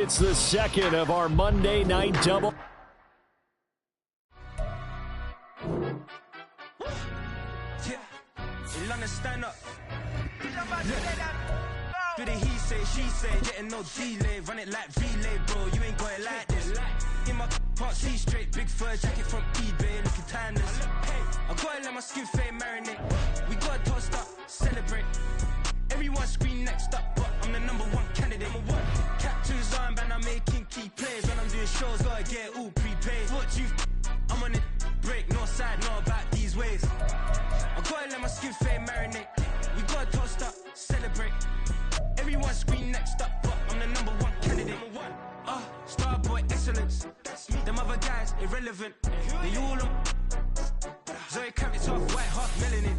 It's the second of our Monday night double. Stand up. Do the he say, she say, getting no delay, run it like relay, bro. You ain't got it like this. In my can't see straight, big fur jacket from eBay, looking timeless. I gotta let my skin fade marinate. We gotta toast up, celebrate. Everyone scream next up, but I'm the #1 candidate. Captain's armband, I'm making key plays. When I'm doing shows, gotta get it all prepaid. What you? I'm on it break, no side, no about these ways. I gotta let my skin fade marinate. We gotta toast up, celebrate. Everyone scream next up, but I'm the #1 candidate. Starboy excellence. Them other guys irrelevant. They all on. Zoe Kravitz off white, half melanin.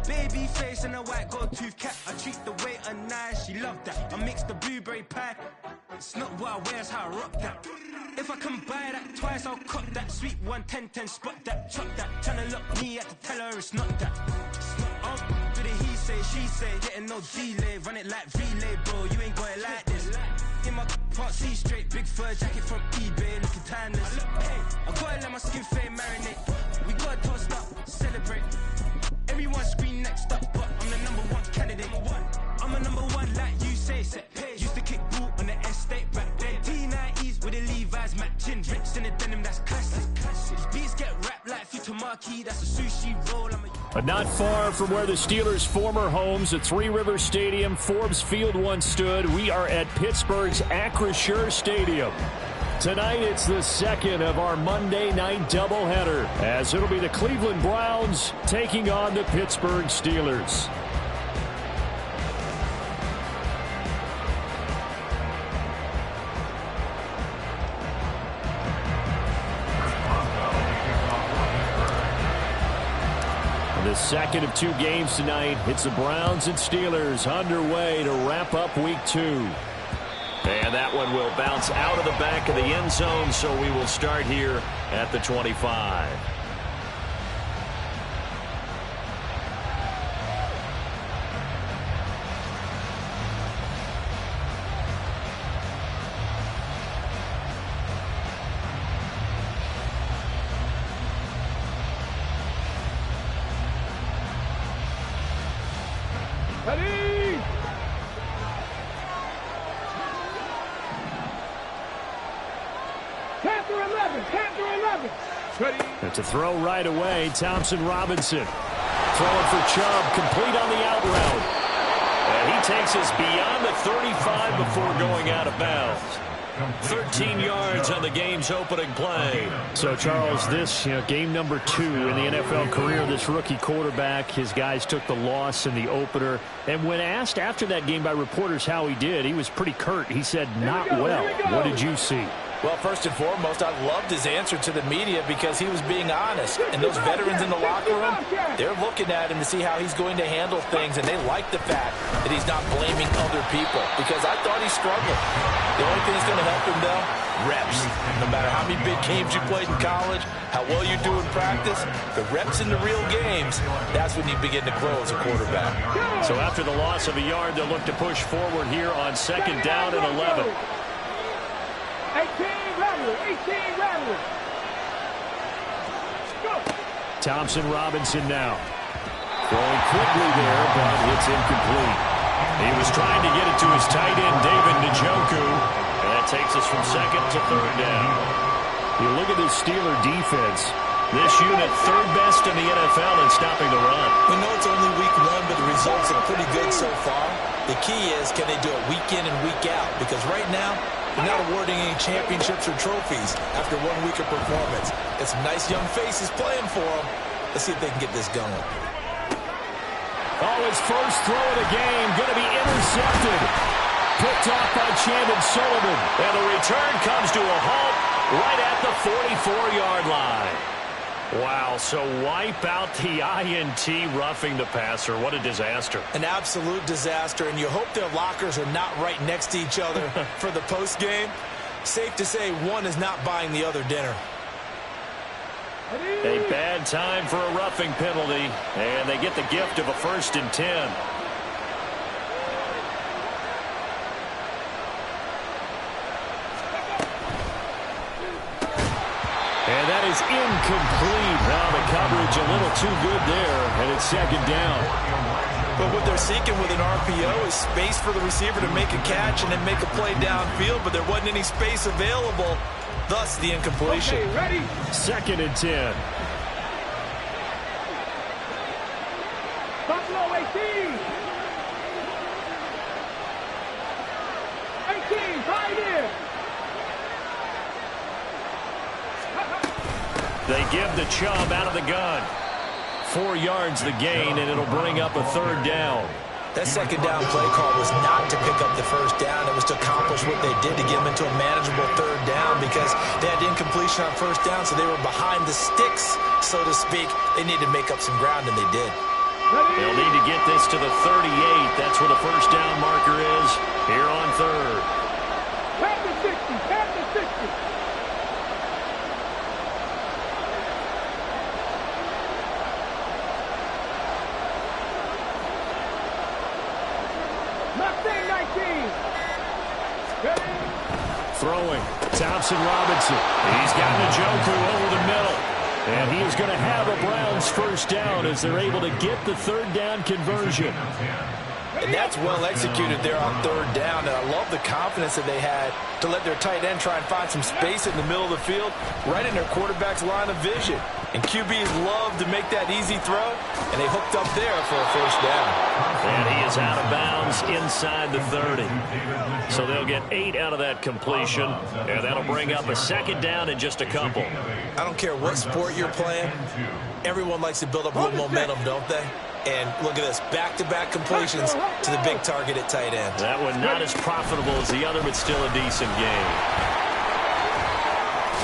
Baby face and a white gold tooth cap. I treat the waiter nice, she love that. I mix the blueberry pie. It's not what I wear, it's how I rock that. If I can buy that twice, I'll cop that. Sweet 110, spot that, chop that. Tryna lock me at the teller, it's not that. Do the he say, she say, getting no delay, run it like relay, bro. You ain't got it like this. In my can't see straight, big fur jacket from eBay, looking timeless. I gotta let my skin fade marinate. We gotta toast up, celebrate. Everyone scream next up, but I'm the #1 candidate. I'm a #1 like you say, set page. Used to kick boot on the estate back then. T90s with the Levi's matching. Rips in the denim, that's classic. These beats get wrapped like Futamaki, that's a sushi roll. But not far from where the Steelers' former homes at Three Rivers Stadium, Forbes Field once stood, we are at Pittsburgh's Acrisure Stadium. Tonight, it's the second of our Monday night doubleheader, as it'll be the Cleveland Browns taking on the Pittsburgh Steelers. The second of 2 games tonight. It's the Browns and Steelers underway to wrap up week 2. And that one will bounce out of the back of the end zone, so we will start here at the 25. To throw right away, Thompson Robinson. Throwing for Chubb, complete on the out route. And he takes us beyond the 35 before going out of bounds. 13 yards on the game's opening play. So, Charles, this game number 2 in the NFL career of this rookie quarterback. His guys took the loss in the opener. And when asked after that game by reporters how he did, he was pretty curt. He said, not well. What did you see? Well, first and foremost, I loved his answer to the media because he was being honest. And those veterans in the locker room, they're looking at him to see how he's going to handle things, and they like the fact that he's not blaming other people because I thought he struggled. The only thing that's going to help him, though, reps. No matter how many big games you played in college, how well you do in practice, the reps in the real games, that's when you begin to grow as a quarterback. So after the loss of a yard, they'll look to push forward here on 2nd down and 11. 18 Rattler. Thompson Robinson now. Throwing quickly there, but it's incomplete. He was trying to get it to his tight end, David Njoku. And that takes us from 2nd to 3rd down. You look at this Steeler defense. This unit 3rd best in the NFL in stopping the run. We know it's only week 1, but the results are pretty good so far. The key is, can they do it week in and week out? Because right now, they're not awarding any championships or trophies after 1 week of performance. Got some nice young faces playing for them. Let's see if they can get this going. Oh, his first throw of the game going to be intercepted. Picked off by Chandon Sullivan. And the return comes to a halt right at the 44-yard line. Wow, so wipe out the INT roughing the passer. What a disaster. An absolute disaster, and you hope their lockers are not right next to each other for the postgame. Safe to say one is not buying the other dinner. A bad time for a roughing penalty, and they get the gift of a 1st and 10. is incomplete. Now the coverage a little too good there, and it's second down. But what they're seeking with an RPO is space for the receiver to make a catch and then make a play downfield, but there wasn't any space available, thus the incompletion. Okay, ready? Second and 10. Buffalo 18. 18, right in. They give the Chubb out of the gun. 4 yards the gain, and it'll bring up a third down. That second down play call was not to pick up the first down. It was to accomplish what they did to get them into a manageable third down because they had incompletion on first down, so they were behind the sticks, so to speak. They needed to make up some ground, and they did. They'll need to get this to the 38. That's where the first down marker is here on third. Tap the 60, tap the 60. Throwing, Thompson Robinson. He's got Njoku over the middle. And he is going to have a Browns first down as they're able to get the third down conversion. And that's well executed there on third down. And I love the confidence that they had to let their tight end try and find some space in the middle of the field, right in their quarterback's line of vision. And QBs love to make that easy throw, and they hooked up there for a first down. And he is out of bounds inside the 30. So they'll get 8 out of that completion, and that'll bring up a second down in just a couple. I don't care what sport you're playing. Everyone likes to build up a little momentum, don't they? And look at this, back-to-back completions to the big target at tight end. That one not as profitable as the other, but still a decent game.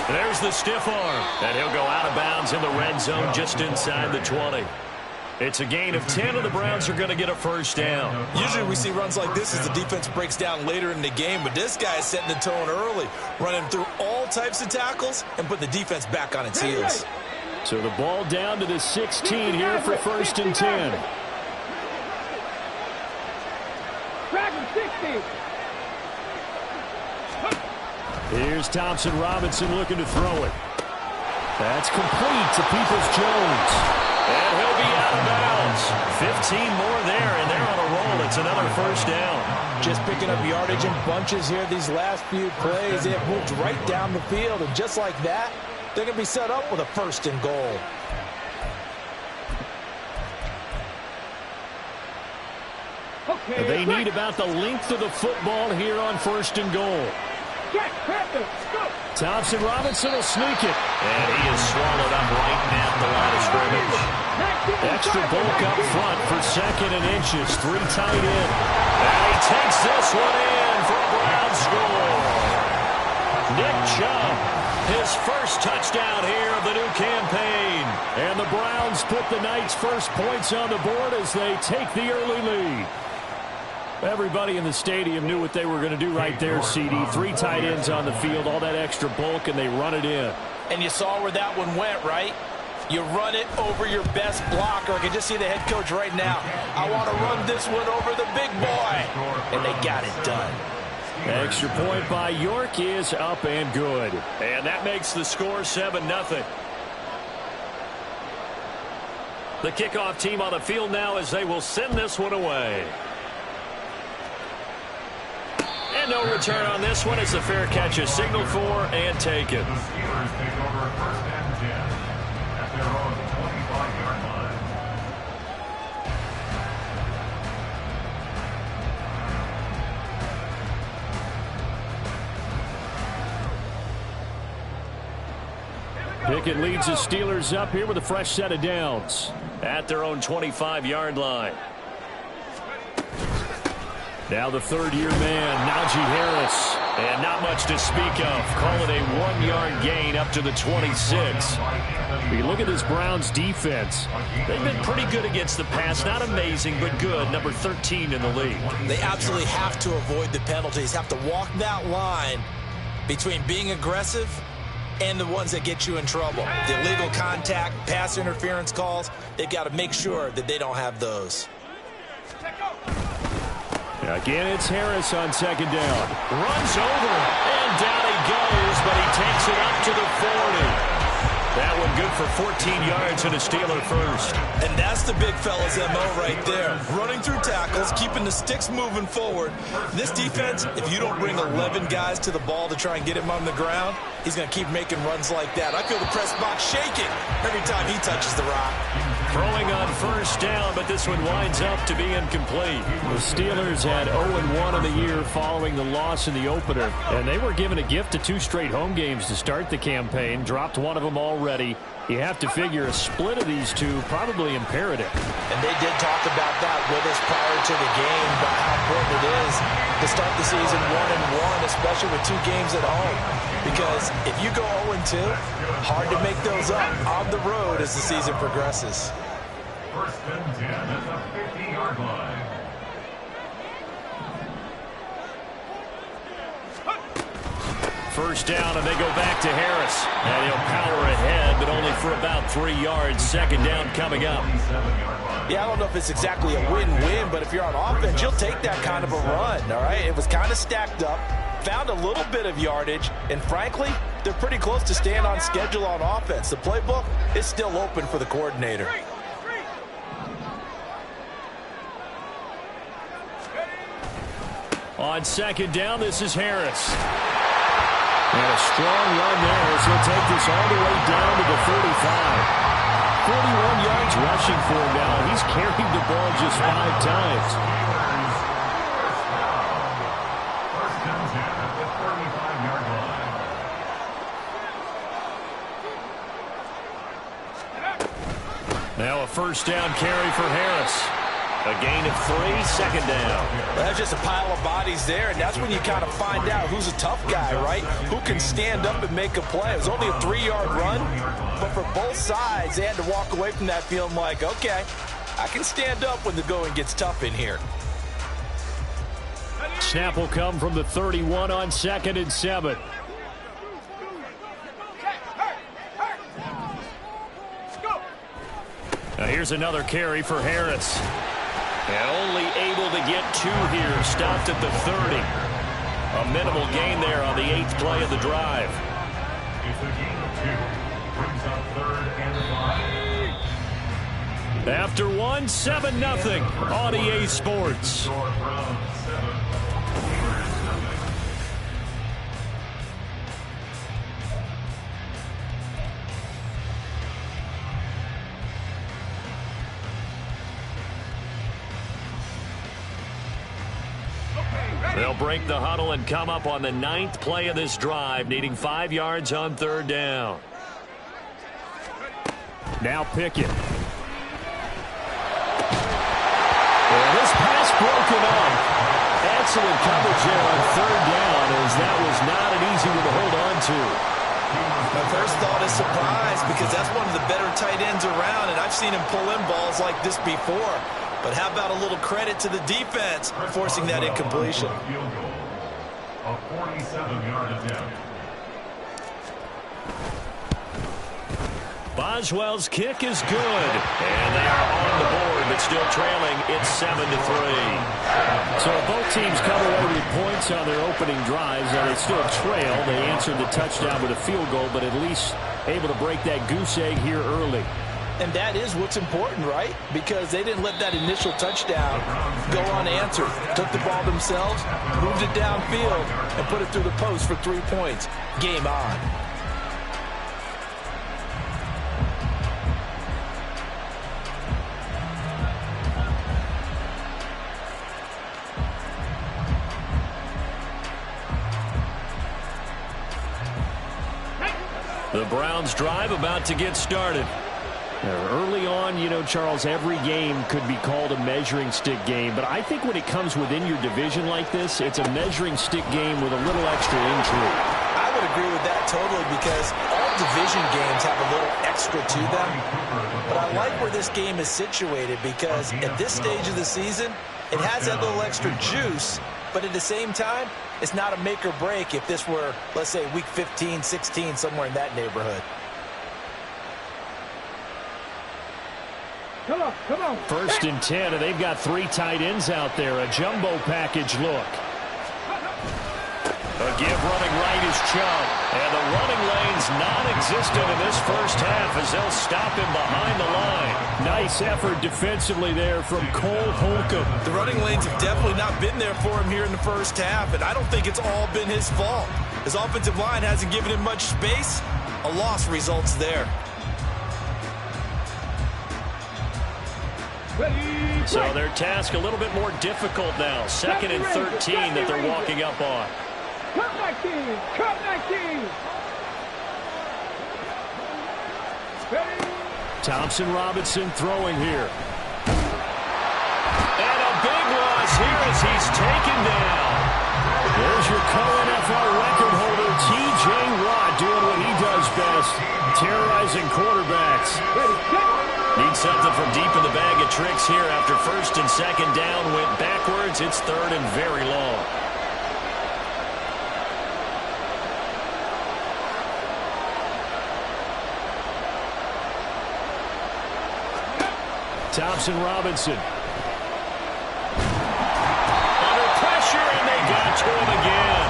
There's the stiff arm, and he'll go out of bounds in the red zone just inside the 20. It's a gain of 10, and the Browns are going to get a first down. Usually we see runs like this as the defense breaks down later in the game, but this guy is setting the tone early, running through all types of tackles and put the defense back on its heels. So the ball down to the 16 here for first and 10. Dragon 60. Here's Thompson Robinson looking to throw it. That's complete to Peoples-Jones. And he'll be out of bounds. 15 more there, and they're on a roll. It's another first down. Just picking up yardage in bunches here these last few plays. They have moved right down the field, and just like that, they're going to be set up with a first and goal. Okay, they need about the length of the football here on first and goal. Thompson Robinson will sneak it. And he is swallowed up right at the line of scrimmage. Extra bulk up front for second and inches. 3 tight end. And he takes this one in for a Browns score. Nick Chubb, his first touchdown here of the new campaign. And the Browns put the night's first points on the board as they take the early lead. Everybody in the stadium knew what they were going to do right there, CD. 3 tight ends on the field, all that extra bulk, and they run it in. And you saw where that one went, right? You run it over your best blocker. I can just see the head coach right now. I want to run this one over the big boy. And they got it done. Extra point by York is up and good. And that makes the score 7-0. The kickoff team on the field now as they will send this one away. And no return on this one as the fair catch is signaled for and taken. Pickett leads the Steelers up here with a fresh set of downs at their own 25-yard line. Now the third-year man, Najee Harris. And not much to speak of. Call it a 1-yard gain up to the 26. You look at this Browns defense. They've been pretty good against the pass. Not amazing, but good. Number 13 in the league. They absolutely have to avoid the penalties. Have to walk that line between being aggressive and the ones that get you in trouble. The illegal contact, pass interference calls, they've got to make sure that they don't have those. Again, it's Harris on second down. Runs over, and down he goes, but he takes it up to the 40. for 14 yards and a Steeler first. And that's the big fella's MO right there. Running through tackles, keeping the sticks moving forward. This defense, if you don't bring 11 guys to the ball to try and get him on the ground, he's going to keep making runs like that. I feel the press box shaking every time he touches the rock. Throwing on first down, but this one winds up to be incomplete. The Steelers had 0-1 in the year following the loss in the opener, and they were given a gift of 2 straight home games to start the campaign. Dropped one of them already. You have to figure a split of these two probably imperative. And they did talk about that with us prior to the game, about how important it is to start the season 1-1, especially with 2 games at home. Because if you go 0-2, hard to make those up on the road as the season progresses. First and 10 at the 50-yard line. First down, and they go back to Harris. And he'll power ahead, but only for about 3 yards. Second down coming up. Yeah, I don't know if it's exactly a win-win, but if you're on offense, you'll take that kind of a run, all right? It was kind of stacked up, found a little bit of yardage, and frankly, they're pretty close to staying on schedule on offense. The playbook is still open for the coordinator. On second down, this is Harris. And a strong run there as he'll take this all the way down to the 45. 41 yards rushing for him now. He's carried the ball just 5 times. First and 10 at the 35-yard line. Now a first down carry for Harris. A gain of 3, second down. That's just a pile of bodies there, and that's when you kind of find out who's a tough guy, right? Who can stand up and make a play. It was only a 3-yard run, but for both sides, they had to walk away from that feeling like, okay, I can stand up when the going gets tough in here. Snap will come from the 31 on 2nd and 7. Now here's another carry for Harris. And only able to get 2 here. Stopped at the 30. A minimal gain there on the 8th play of the drive. It's a gain of 2. Brings up 3rd and 5. After 1, 7-0 on EA Sports. Score from 7. They'll break the huddle and come up on the 9th play of this drive, needing 5 yards on 3rd down. Now Pickett. And this pass broken up. Excellent coverage there on 3rd down, as that was not an easy one to hold on to. My first thought is surprise, because that's one of the better tight ends around, and I've seen him pull in balls like this before. But how about a little credit to the defense forcing that incompletion? Field goal. A 47-yard attempt. Boswell's kick is good. And they are on the board, but still trailing. It's 7-3. So both teams come away with points on their opening drives, and they still trail. They answered the touchdown with a field goal, but at least able to break that goose egg here early. And that is what's important, right? Because they didn't let that initial touchdown go unanswered. Took the ball themselves, moved it downfield, and put it through the post for 3 points. Game on. The Browns drive about to get started. Early on, you know, Charles, every game could be called a measuring stick game, but I think when it comes within your division like this, it's a measuring stick game with a little extra intrigue. I would agree with that totally, because all division games have a little extra to them. But I like where this game is situated, because at this stage of the season, it has that little extra juice, but at the same time, it's not a make or break if this were, let's say, week 15, 16, somewhere in that neighborhood. Come on, come on. 1st and 10, and they've got 3 tight ends out there. A jumbo package look. A give running right is Chubb. And the running lane's non-existent in this first half as they'll stop him behind the line. Nice effort defensively there from Cole Holcomb. The running lanes have definitely not been there for him here in the first half, and I don't think it's all been his fault. His offensive line hasn't given him much space. A loss results there. So their task a little bit more difficult now. 2nd and 13 that they're walking up on. Cut back team! Cut back team! Thompson Robinson throwing here. And a big loss here as he's taken down. There's your co-NFL record holder, T.J. Watt, doing what he does best, terrorizing quarterbacks. Need something from deep in the bag of tricks here after 1st and 2nd down went backwards. It's 3rd and very long. Thompson Robinson. Under pressure, and they got to him again.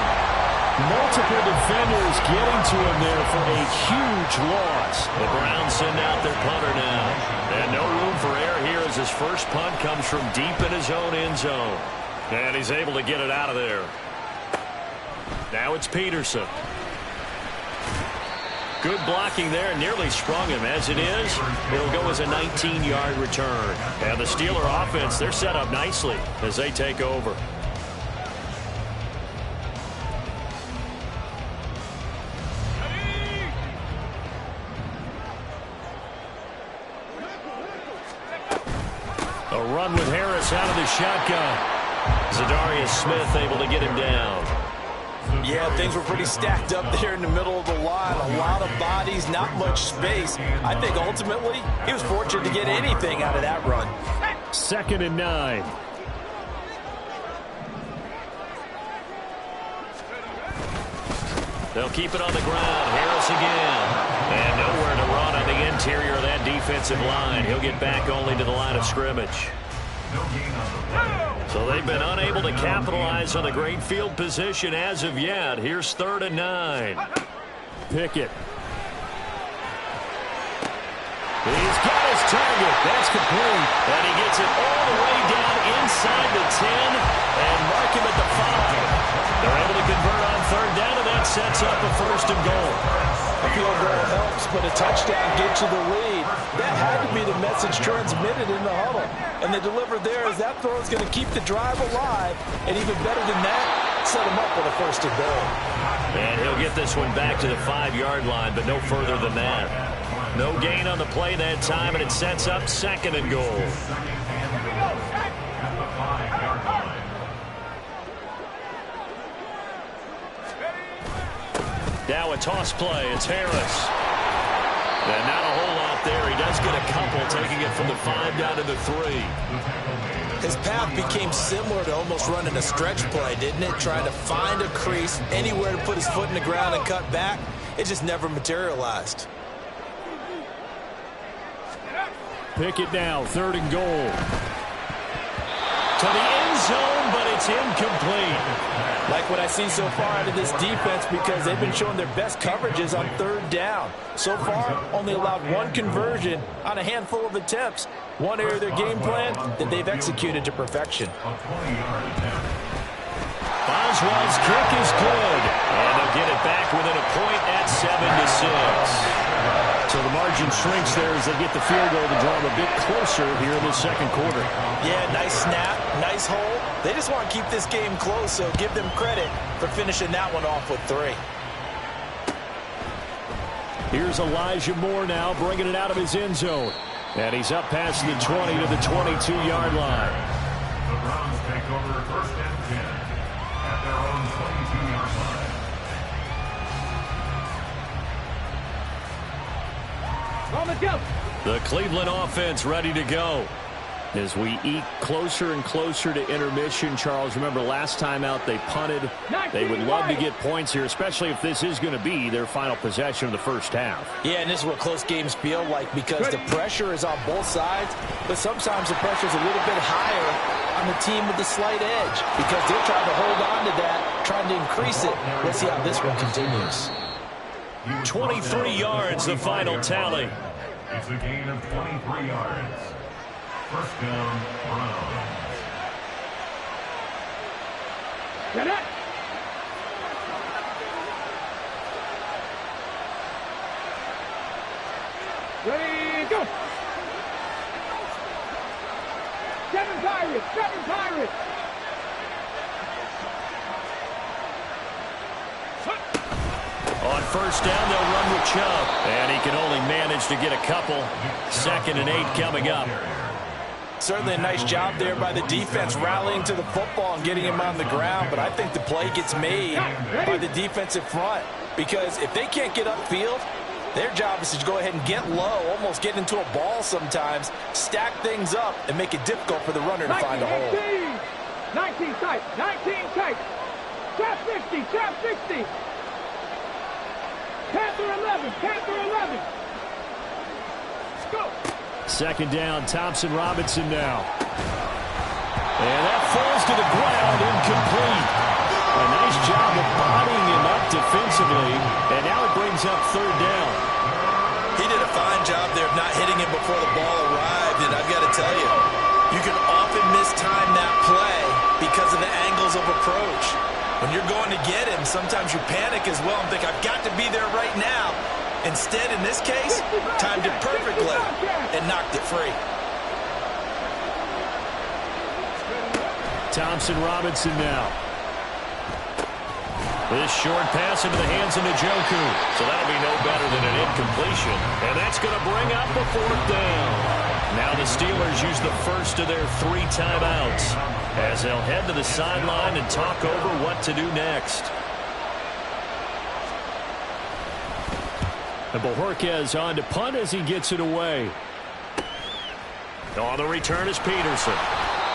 Multiple defenders getting to him there for a huge loss. The Browns send out their punter now. And no room for error here as his first punt comes from deep in his own end zone. And he's able to get it out of there. Now it's Peterson. Good blocking there, nearly sprung him. As it is, it'll go as a 19-yard return. And the Steeler offense, they're set up nicely as they take over. A run with Harris out of the shotgun. Zadarius Smith able to get him down. Yeah, things were pretty stacked up there in the middle of the line. A lot of bodies, not much space. I think ultimately he was fortunate to get anything out of that run. 2nd and 9. They'll keep it on the ground. Harris again. And nowhere to run on the interior of that defensive line. He'll get back only to the line of scrimmage. So they've been unable to capitalize on the great field position as of yet. Here's 3rd and 9. Pickett. He's got his target. That's complete. And he gets it all the way down inside the 10 and mark him at the 5. They're able to convert on 3rd down, and that sets up a 1st and goal. A field goal helps, but a touchdown gets you the lead. That had to be the message transmitted in the huddle. And they delivered there as that throw is going to keep the drive alive. And even better than that, set him up with a 1st and goal. And he'll get this one back to the 5-yard line, but no further than that. No gain on the play that time, and it sets up 2nd and goal. Now a toss play. It's Harris. And not a whole lot there. He does get a couple, taking it from the 5 down to the 3. His path became similar to almost running a stretch play, didn't it? Trying to find a crease, anywhere to put his foot in the ground and cut back. It just never materialized. Pickett now, 3rd and goal. To the end zone, but it's incomplete. Like what I see so far out of this defense, because they've been showing their best coverages on 3rd down. So far, only allowed 1 conversion on a handful of attempts. One area of their game plan that they've executed to perfection. Boswell's kick is good. And they'll get it back within a point at 7-6. So the margin shrinks there as they get the field goal to draw them a bit closer here in the 2nd quarter. Yeah, nice snap, nice hole. They just want to keep this game close, so give them credit for finishing that one off with 3. Here's Elijah Moore now, bringing it out of his end zone. And he's up past the 20 to the 22-yard line. The Browns take over 1st and 10 at their own 22-yard line. On the jump. The Cleveland offense ready to go. As we eke closer and closer to intermission, Charles, remember last time out they punted. They would love to get points here, especially if this is going to be their final possession of the first half. Yeah, and this is what close games feel like because the pressure is on both sides, but sometimes the pressure is a little bit higher on the team with the slight edge because they're trying to hold on to that, trying to increase it. Let's see how this one continues. 23 yards, the final tally. It's a gain of 23 yards. First down, Browns. Get it. Ready, go. 7 Pirates, 7 Pirates. On first down, they'll run with Chubb. And he can only manage to get a couple. 2nd and 8 coming up. Certainly a nice job there by the defense rallying to the football and getting him on the ground, but I think the play gets made by the defensive front because if they can't get upfield, their job is to go ahead and get low, almost get into a ball sometimes, stack things up, and make it difficult for the runner to find a hole. 19 tight, 19 tight. Trap 60, trap 60. Panther 11, Panther 11. Let's go. 2nd down, Thompson Robinson now. And that falls to the ground, incomplete. A nice job of bodying him up defensively, and now it brings up 3rd down. He did a fine job there of not hitting him before the ball arrived, and I've got to tell you, you can often mistime that play because of the angles of approach. When you're going to get him, sometimes you panic as well and think, I've got to be there right now. Instead, in this case, timed it perfectly and knocked it free. Thompson Robinson now. This short pass into the hands of Njoku. So that'll be no better than an incompletion. And that's going to bring up a 4th down. Now the Steelers use the first of their 3 timeouts as they'll head to the sideline and talk over what to do next. And Bojorquez on to punt as he gets it away. On the return is Peterson.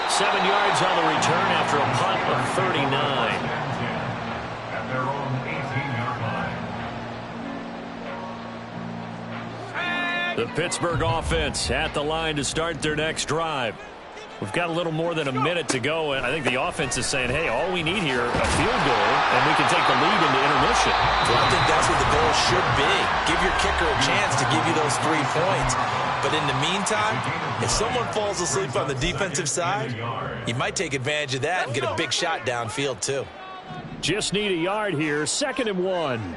7 yards on the return after a punt of 39. At their own 18-yard line. The Pittsburgh offense at the line to start their next drive. We've got a little more than a minute to go, and I think the offense is saying, hey, all we need here, a field goal, and we can take the lead into intermission. Well, I think that's what the goal should be. Give your kicker a chance to give you those 3 points. But in the meantime, if someone falls asleep on the defensive side, you might take advantage of that and get a big shot downfield, too. Just need a yard here. 2nd and 1.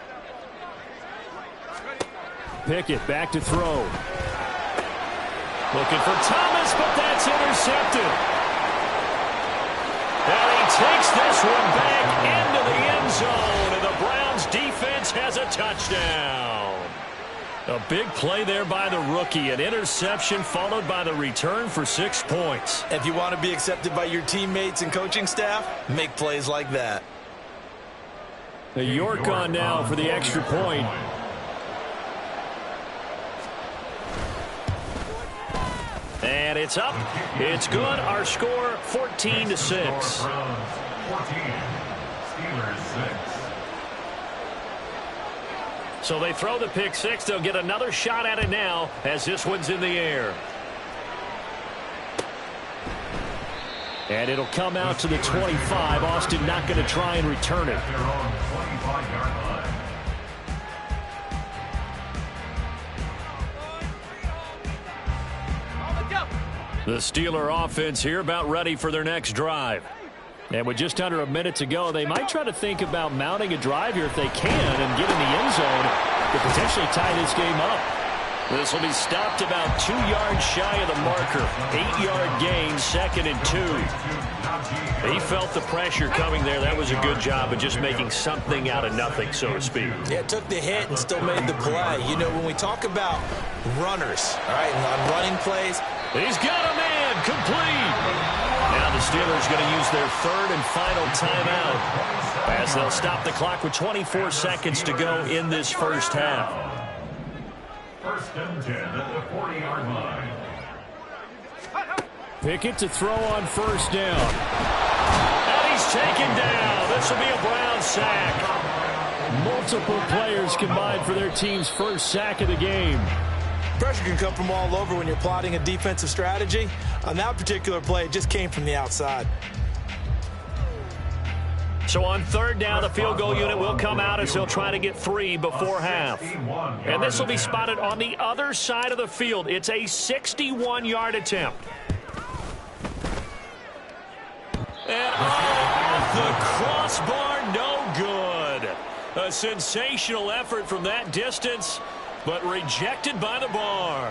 Pickett back to throw. Looking for Thomas, but that's intercepted. And he takes this one back into the end zone, and the Browns defense has a touchdown. A big play there by the rookie. An interception followed by the return for 6 points. If you want to be accepted by your teammates and coaching staff, make plays like that. A York on now for the extra point. And it's up. It's good. Our score, 14-6. 14, Steelers 6. So they throw the pick 6. They'll get another shot at it now as this one's in the air. And it'll come out to the 25. Austin not going to try and return it. At their own 25-yard line. The Steeler offense here about ready for their next drive. And with just under a minute to go, they might try to think about mounting a drive here if they can and get in the end zone to potentially tie this game up. This will be stopped about 2 yards shy of the marker. 8-yard gain, 2nd and 2. He felt the pressure coming there. That was a good job of just making something out of nothing, so to speak. Yeah, took the hit and still made the play. You know, when we talk about runners, all right, on running plays. He's got a man, complete. Now the Steelers going to use their 3rd and final timeout as they'll stop the clock with 24 seconds to go in this first half. 1st and 10 at the 40-yard line. Pickett to throw on first down. And he's taken down. This will be a Brown sack. Multiple players combined for their team's first sack of the game. Pressure can come from all over when you're plotting a defensive strategy. On that particular play, it just came from the outside. So on third down, the field goal unit will come out as they'll try to get 3 before half. And this will be spotted on the other side of the field. It's a 61-yard attempt. And off the crossbar, no good. A sensational effort from that distance, but rejected by the bar.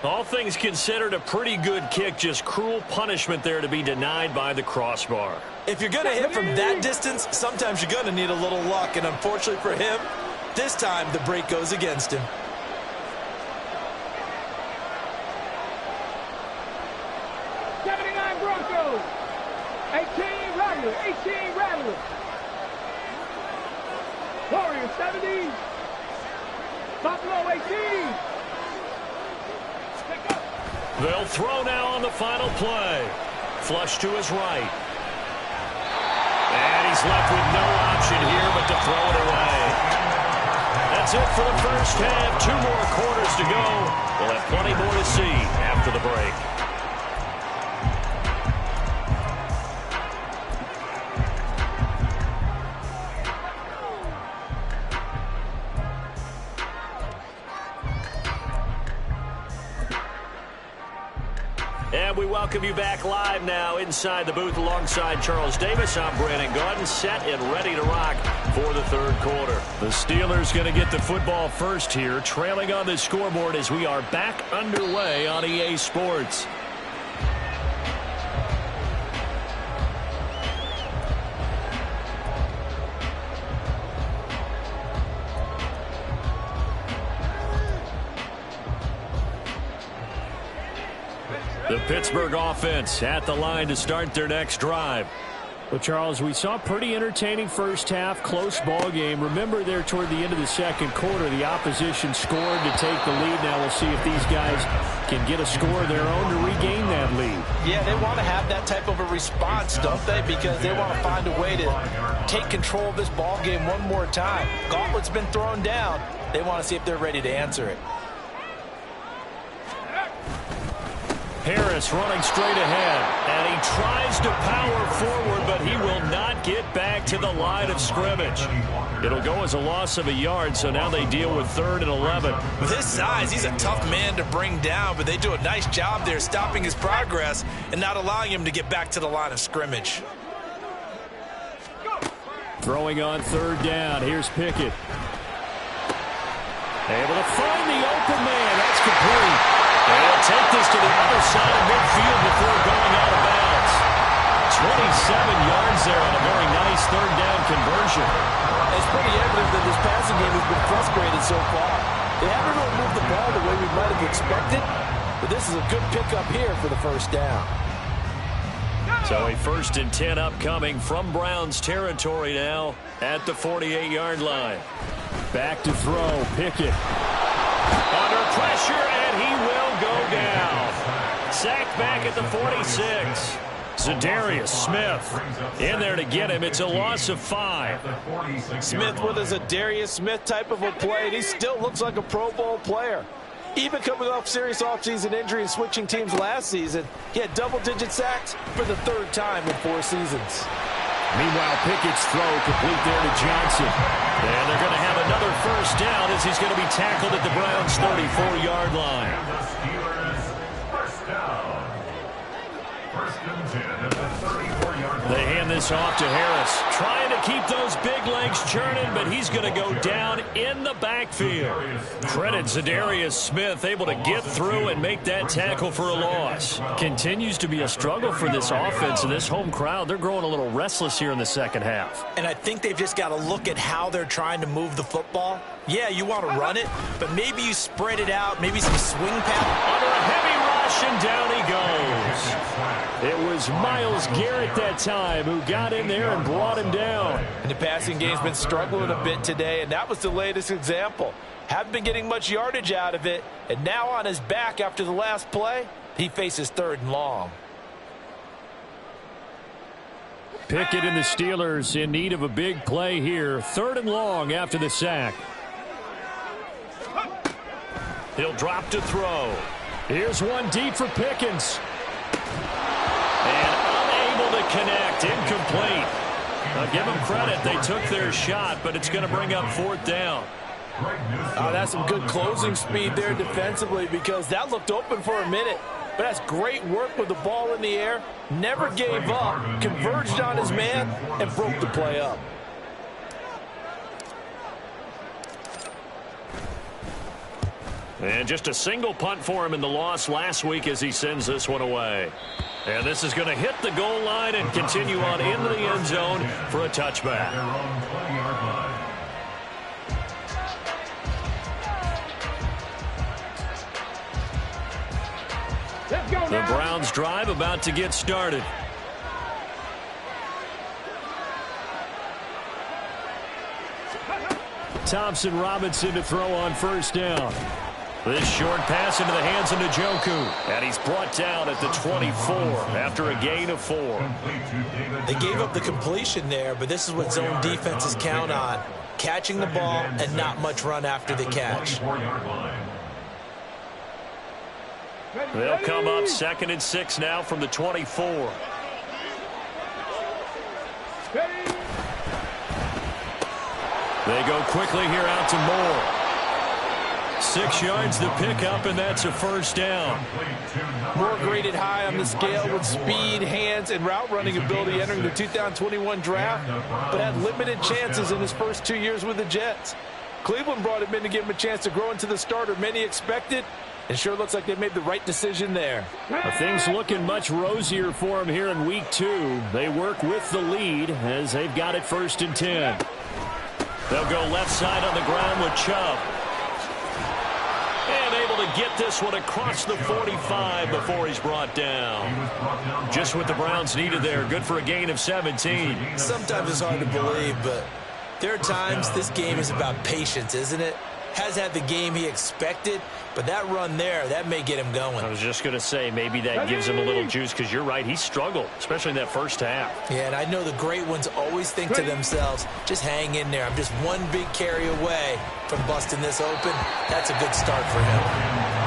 All things considered, a pretty good kick, just cruel punishment there to be denied by the crossbar. If you're going to hit from that distance, sometimes you're going to need a little luck, and unfortunately for him, this time the break goes against him. Broncos. 18 Rattlers. 18 Rattlers. Warriors 70. Buffalo 18. They'll throw now on the final play. Flush to his right. And he's left with no option here but to throw it away. That's it for the first half. 2 more quarters to go. We'll have plenty more to see after the break. And we welcome you back live now inside the booth alongside Charles Davis. I'm Brandon Gaudin, set and ready to rock for the third quarter. The Steelers going to get the football first here, trailing on the scoreboard as we are back underway on EA Sports. The Pittsburgh offense at the line to start their next drive. Well, Charles, we saw a pretty entertaining first half, close ball game. Remember there toward the end of the second quarter, the opposition scored to take the lead. Now we'll see if these guys can get a score of their own to regain that lead. Yeah, they want to have that type of a response, don't they? Because they want to find a way to take control of this ball game one more time. Gauntlet's been thrown down. They want to see if they're ready to answer it. Harris running straight ahead, and he tries to power forward, but he will not get back to the line of scrimmage. It'll go as a loss of a yard, so now they deal with 3rd and 11. With his size, he's a tough man to bring down, but they do a nice job there stopping his progress and not allowing him to get back to the line of scrimmage. Throwing on 3rd down, here's Pickett. Able to find the open man, that's complete. And he'll take this to the other side of midfield before going out of bounds. 27 yards there on a very nice 3rd down conversion. It's pretty evident that this passing game has been frustrated so far. They haven't really moved the ball the way we might have expected, but this is a good pickup here for the first down. So a 1st and 10 upcoming from Browns territory now at the 48-yard line. Back to throw, Pickett. Under pressure, and he will go down. Sacked back at the 46. Za'Darius Smith in there to get him. It's a loss of 5. Smith with a Za'Darius Smith type of a play, and he still looks like a Pro Bowl player. Even coming off serious offseason injury and switching teams last season, he had double-digit sacks for the 3rd time in 4 seasons. Meanwhile, Pickett's throw complete there to Johnson. And they're going to have another first down as he's going to be tackled at the Browns' 34-yard line. The Steelers first down. 1st and 10 at the 34-yard line. They hand this off to Harris. Trying to keep those big legs churning, but he's going to go down in the backfield. Credit Za'Darius Smith, able to get through and make that tackle for a loss. Continues to be a struggle for this offense and this home crowd. They're growing a little restless here in the second half. And I think they've just got to look at how they're trying to move the football. Yeah, you want to run it, but maybe you spread it out, maybe some swing pass. Under a heavy rush, and down he goes. It was Myles Garrett that time who got in there and brought him down. And the passing game's been struggling a bit today, and that was the latest example. Haven't been getting much yardage out of it, and now on his back after the last play, he faces 3rd and long. Pickett and the Steelers in need of a big play here. 3rd and long after the sack. He'll drop to throw. Here's one deep for Pickens. And unable to connect. Incomplete. I'll give them credit. They took their shot, but it's going to bring up 4th down. That's some good closing speed there defensively, because that looked open for a minute. But that's great work with the ball in the air. Never gave up, converged on his man, and broke the play up. And just a single punt for him in the loss last week as he sends this one away. And this is going to hit the goal line and continue on into the end zone for a touchback. The Browns drive about to get started. Thompson Robinson to throw on 1st down. This short pass into the hands of Njoku. And he's brought down at the 24 after a gain of 4. They gave up the completion there, but this is what zone defenses count on. Catching the ball and not much run after the catch. They'll come up 2nd and 6 now from the 24. They go quickly here out to Moore. 6 yards to pick up, and that's a 1st down. Moore graded high on the scale with speed, hands, and route running ability entering the 2021 draft, but had limited chances in his first 2 years with the Jets. Cleveland brought him in to give him a chance to grow into the starter many expected. It sure looks like they made the right decision there. Things looking much rosier for him here in week 2. They work with the lead as they've got it 1st and 10. They'll go left side on the ground with Chubb. And able to get this one across the 45 before he's brought down. Just what the Browns needed there. Good for a gain of 17. Sometimes it's hard to believe, but there are times this game is about patience, isn't it? Has had the game he expected, but that run there, that may get him going. I was just going to say, maybe that gives him a little juice, because you're right, he struggled, especially in that first half. Yeah, and I know the great ones always think to themselves, just hang in there. I'm just one big carry away from busting this open. That's a good start for him.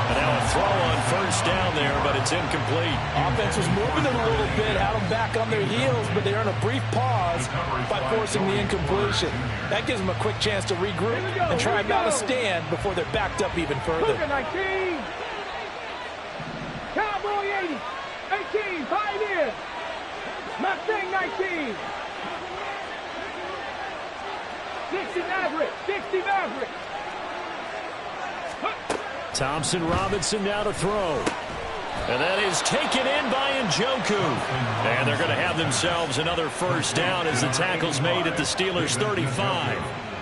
And now a throw on 1st down there, but it's incomplete. Offense was moving it a little bit, had them back on their heels, but they earned a brief pause by forcing the incompletion. That gives them a quick chance to regroup and try and mount a stand before they're backed up even further. 19. Cowboy 80. 18. 5 in. Mustang 19. 60 Maverick. 60 Maverick. Thompson Robinson now to throw. And that is taken in by Njoku. And they're going to have themselves another 1st down as the tackle's made at the Steelers' 35.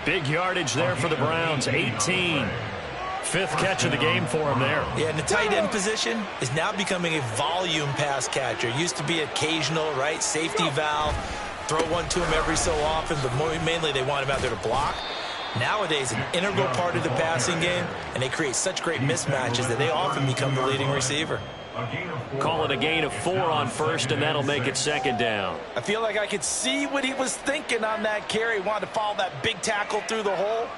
Big yardage there for the Browns, 18. 5th catch of the game for him there. Yeah, and the tight end position is now becoming a volume pass catcher. Used to be occasional, right? Safety valve. Throw one to him every so often, but mainly they want him out there to block. Nowadays, an integral part of the passing game, and they create such great mismatches that they often become the leading receiver. Call it a gain of 4 on 1st, and that'll make it 2nd down. I feel like I could see what he was thinking on that carry. Wanted to follow that big tackle through the hole.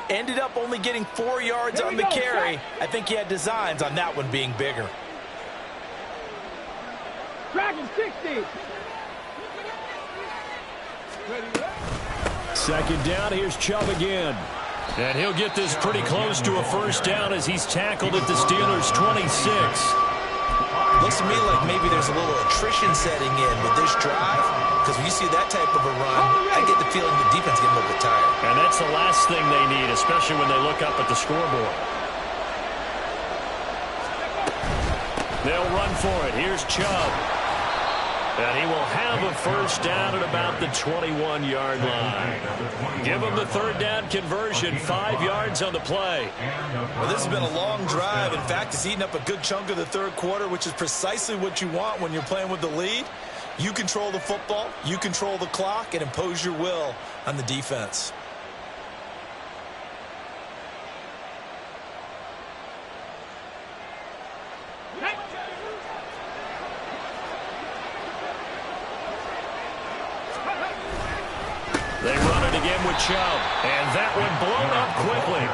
Ended up only getting 4 yards on the carry. I think he had designs on that one being bigger. Dragon 60. 2nd down, here's Chubb again. And he'll get this pretty close to a 1st down as he's tackled at the Steelers' 26. Looks to me like maybe there's a little attrition setting in with this drive, because when you see that type of a run, I get the feeling the defense getting a little bit tired. And that's the last thing they need, especially when they look up at the scoreboard. They'll run for it. Here's Chubb. And he will have a 1st down at about the 21-yard line. Give him the 3rd down conversion, 5 yards on the play. Well, this has been a long drive. In fact, it's eaten up a good chunk of the 3rd quarter, which is precisely what you want when you're playing with the lead. You control the football, you control the clock, and impose your will on the defense. again with Chubb. And that one blown up quickly,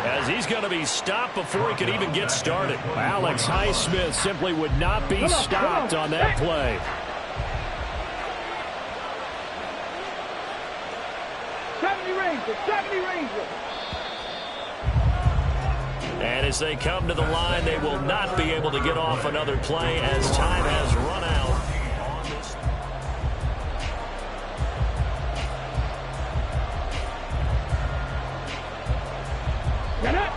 as he's going to be stopped before he could even get started. Alex Highsmith simply would not be stopped on that play. And as they come to the line, they will not be able to get off another play as time has run out. Get it!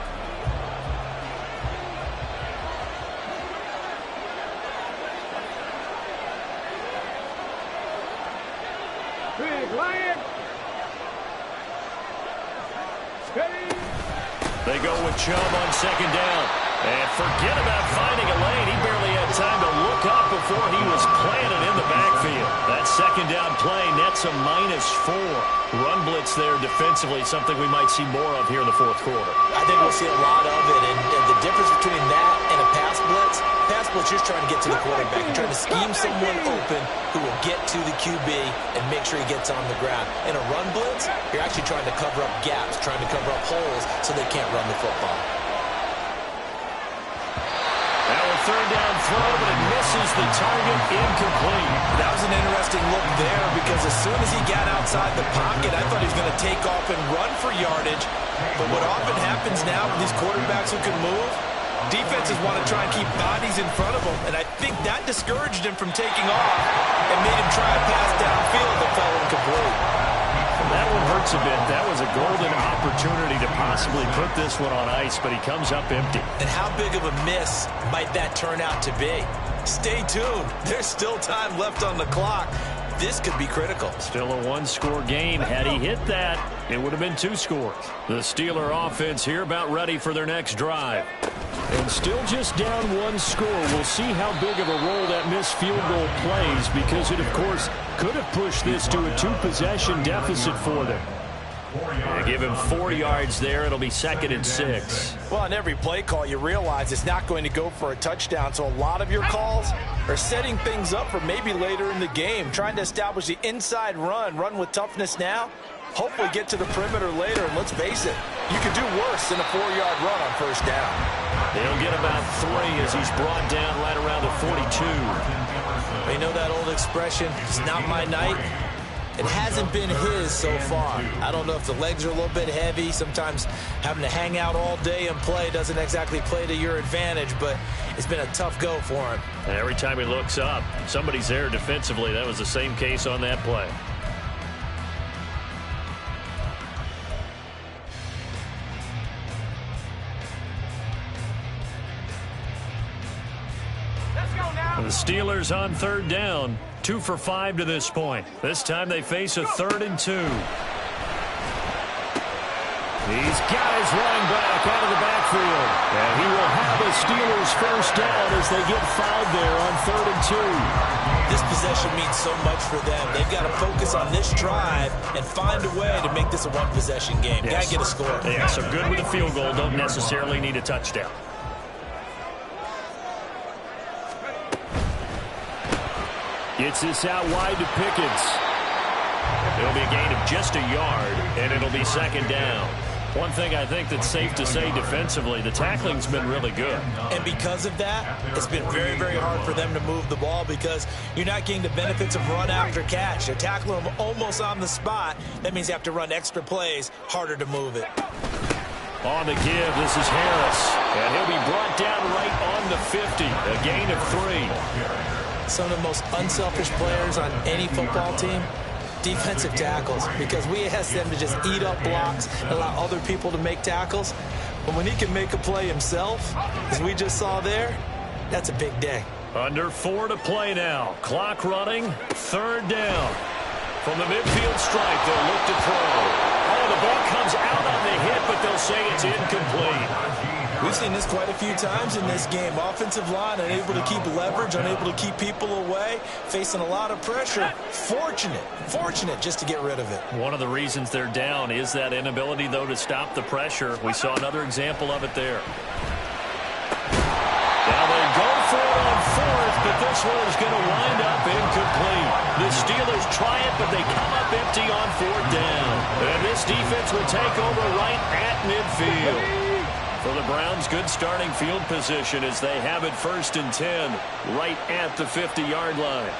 Big Lion! Steady! They go with Chubb on second down. And forget about finding a lane. He barely had time to look up before he was planted in the backfield. That second down play nets a -4. Run blitz there defensively, something we might see more of here in the fourth quarter. I think we'll see a lot of it. And the difference between that and a pass blitz, you're trying to get to the quarterback. You're trying to scheme someone open who will get to the QB and make sure he gets on the ground. In a run blitz, you're actually trying to cover up gaps, trying to cover up holes so they can't run the football. Now a third down throw, but it misses the target, incomplete. That was an interesting look there because as soon as he got outside the pocket, I thought he was going to take off and run for yardage. But what often happens now with these quarterbacks who can move, defenses want to try and keep bodies in front of them, and I think that discouraged him from taking off and made him try a pass downfield that fell incomplete. That one hurts a bit. That was a golden opportunity to possibly put this one on ice, but he comes up empty. And how big of a miss might that turn out to be? Stay tuned. There's still time left on the clock. This could be critical. Still a one-score game. Had he hit that, it would have been 2 scores. The Steeler offense here about ready for their next drive. And still just down 1 score. We'll see how big of a role that missed field goal plays, because it, of course, could have pushed this to a 2-possession deficit for them. They give him 4 yards there. It'll be 2nd and 6. Well, on every play call, you realize it's not going to go for a touchdown, so a lot of your calls are setting things up for maybe later in the game, trying to establish the inside run with toughness now, hopefully get to the perimeter later, and let's face it, you could do worse than a 4-yard run on first down. He'll get about 3 as he's brought down right around the 42. You know that old expression, it's not my night? It hasn't been his so far. I don't know if the legs are a little bit heavy. Sometimes having to hang out all day and play doesn't exactly play to your advantage, but it's been a tough go for him. And every time he looks up, somebody's there defensively. That was the same case on that play. The Steelers on third down, 2 for 5 to this point. This time they face a 3rd and 2. These guys running back out of the backfield. And he will have a Steelers first down as they get fouled there on 3rd and 2. This possession means so much for them. They've got to focus on this drive and find a way to make this a one-possession game. Yes. Got to get a score. Yeah, so good with a field goal. Don't necessarily need a touchdown. Gets this out wide to Pickens. It'll be a gain of just a yard, and it'll be 2nd down. One thing I think that's safe to say defensively, the tackling's been really good. And because of that, it's been very, very hard for them to move the ball because you're not getting the benefits of run after catch. They're tackling them almost on the spot. That means you have to run extra plays, harder to move it. On the give, this is Harris. And he'll be brought down right on the 50. A gain of 3. Some of the most unselfish players on any football team, defensive tackles, because we ask them to just eat up blocks and allow other people to make tackles. But when he can make a play himself, as we just saw there, that's a big day. Under 4 to play now. Clock running. 3rd down. From the midfield stripe, they'll look to throw. Oh, the ball comes out on the hit, but they'll say it's incomplete. We've seen this quite a few times in this game. Offensive line unable to keep leverage, unable to keep people away, facing a lot of pressure. Fortunate just to get rid of it. One of the reasons they're down is that inability, though, to stop the pressure. We saw another example of it there. Now they go for it on fourth, but this one is going to wind up incomplete. The Steelers try it, but they come up empty on fourth down. And this defense will take over right at midfield. For the Browns, good starting field position as they have it 1st and 10 right at the 50-yard line.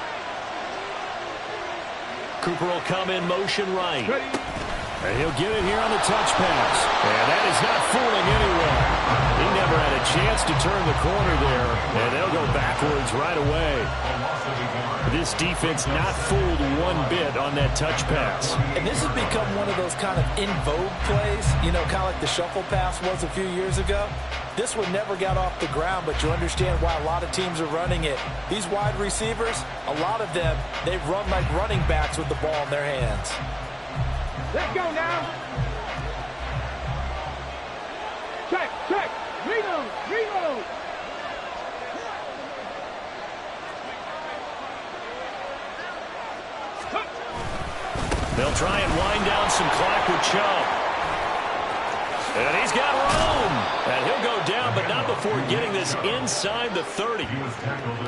Cooper will come in motion right. And he'll get it here on the touch pass. And that is not fooling anyone. He never had a chance to turn the corner there. And they'll go backwards right away. This defense not fooled one bit on that touch pass. And this has become one of those kind of in vogue plays, you know, kind of like the shuffle pass was a few years ago. This one never got off the ground, but you understand why a lot of teams are running it. These wide receivers, a lot of them, they run like running backs with the ball in their hands. Let's go now. Check, check. Reload, reload. They'll try and wind down some clock with Chubb. And he's got room. And he'll go down, but not before getting this inside the 30.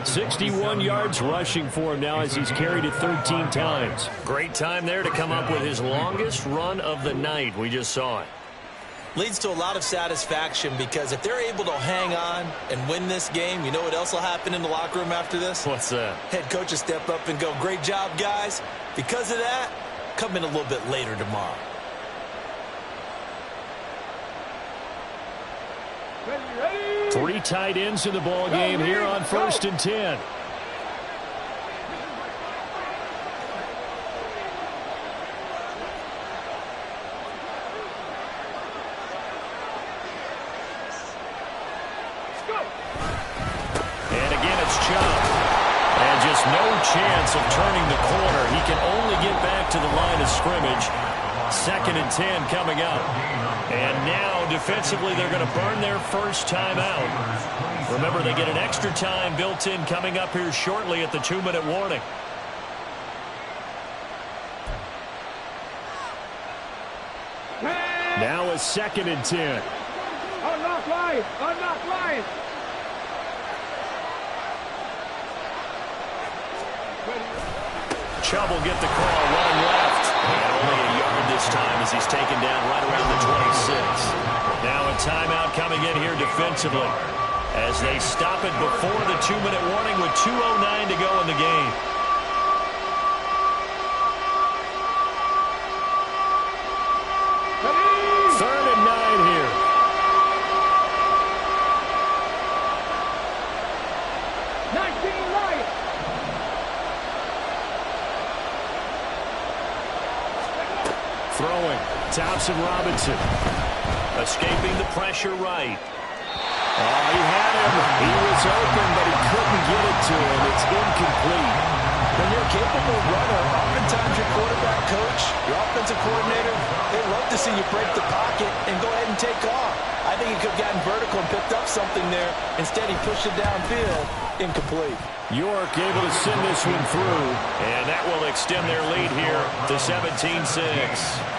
61 yards rushing for him now as he's carried it 13 times. Great time there to come up with his longest run of the night. We just saw it. Leads to a lot of satisfaction because if they're able to hang on and win this game, you know what else will happen in the locker room after this? What's that? Head coach will step up and go, great job, guys. Because of that, come in a little bit later tomorrow. Ready. 3 tight ends in the ball game here on 1st and 10. And again, it's Chubb. And just no chance of turning the corner. He can only get back to the line of scrimmage. 2nd and 10 coming up. And now, defensively, they're going to burn their first time out. Remember, they get an extra time built in coming up here shortly at the 2-minute warning. Now a 2nd and 10. Unlock line, unlock line. Chubb will get the call, running left. And only a yard this time as he's taken down right around the 26. Now a timeout coming in here defensively as they stop it before the 2-minute warning with 2:09 to go in the game. Ready. 3rd and 9 here. Throwing, Thompson Robinson. Escaping the pressure right. Oh, he had him. He was open, but he couldn't get it to him. It's incomplete. When you're a capable runner, oftentimes your quarterback coach, your offensive coordinator, they love to see you break the pocket and go ahead and take off. I think he could have gotten vertical and picked up something there. Instead, he pushed it downfield. Incomplete. York able to send this one through, and that will extend their lead here to 17-6.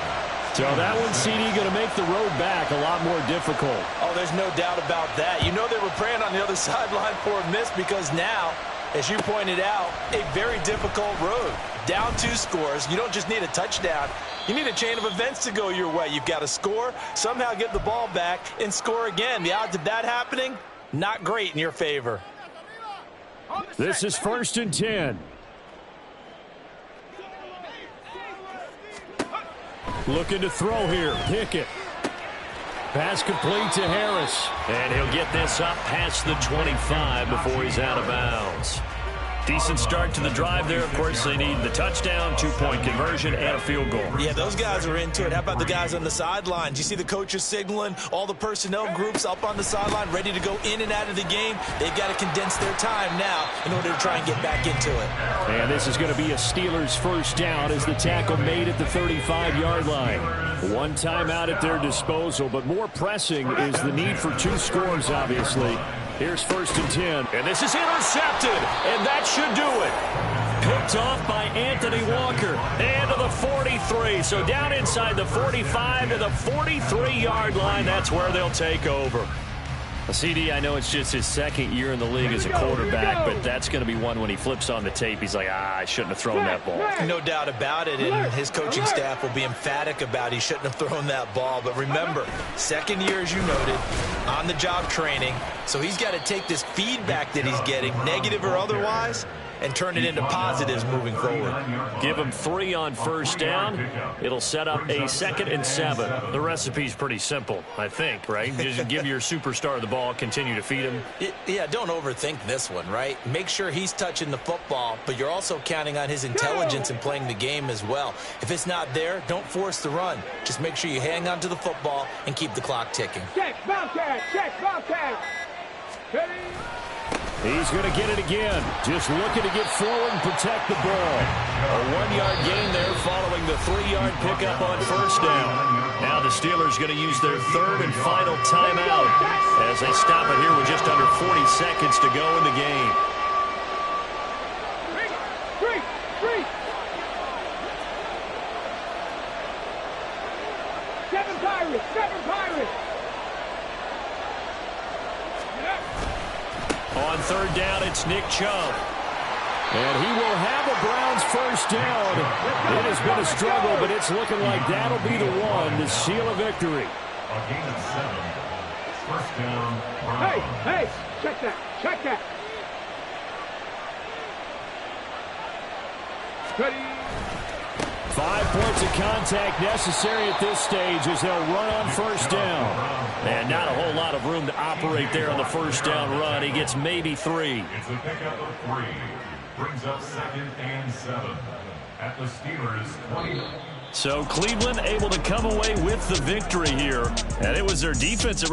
So that one, CD, going to make the road back a lot more difficult. Oh, there's no doubt about that. You know they were praying on the other sideline for a miss because now, as you pointed out, a very difficult road. Down 2 scores. You don't just need a touchdown. You need a chain of events to go your way. You've got to score, somehow get the ball back, and score again. The odds of that happening, not great in your favor. This is 1st and 10. Looking to throw here. Pickett. Pass complete to Harris. And he'll get this up past the 25 before he's out of bounds. Decent start to the drive there. Of course, they need the touchdown, 2-point conversion, and a field goal. Yeah, those guys are into it. How about the guys on the sidelines? You see the coaches signaling, all the personnel groups up on the sideline ready to go in and out of the game. They've got to condense their time now in order to try and get back into it. And this is going to be a Steelers first down as the tackle made at the 35-yard line. 1 timeout at their disposal, but more pressing is the need for 2 scores, obviously. Here's 1st and 10. And this is intercepted, and that should do it. Picked off by Anthony Walker. And to the 43. So down inside the 45 to the 43-yard line. That's where they'll take over. CD, I know it's just his second year in the league as a quarterback, but that's going to be one when he flips on the tape. He's like, I shouldn't have thrown that ball. No doubt about it, and his coaching staff will be emphatic about he shouldn't have thrown that ball. But remember, second year, as you noted, on-the-job training, so he's got to take this feedback that he's getting, negative or otherwise, and turn it into positives moving forward. Give him 3 on first down. It'll set up a 2nd and 7. The recipe's pretty simple, I think, right? Just give your superstar the ball, continue to feed him. Yeah, don't overthink this one, right? Make sure he's touching the football, but you're also counting on his intelligence in playing the game as well. If it's not there, don't force the run. Just make sure you hang on to the football and keep the clock ticking. Check, Bobcat, check, Bobcat. Ready? He's going to get it again. Just looking to get forward and protect the ball. A 1-yard gain there following the 3-yard pickup on first down. Now the Steelers going to use their 3rd and final timeout as they stop it here with just under 40 seconds to go in the game. Three. 7 Pirates. On 3rd down, it's Nick Chubb. And he will have the Browns first down. It has been a struggle, but it's looking like that'll be the one to seal a victory. A gain of 7. First down, Browns. Hey, check that. Ready? 5 points of contact necessary at this stage as they'll run on first down. And not a whole lot of room to operate there on the first down run. He gets maybe 3. It's a pickup of 3. Brings up 2nd and 7 at the Steelers' 20. So Cleveland able to come away with the victory here. And it was their defensive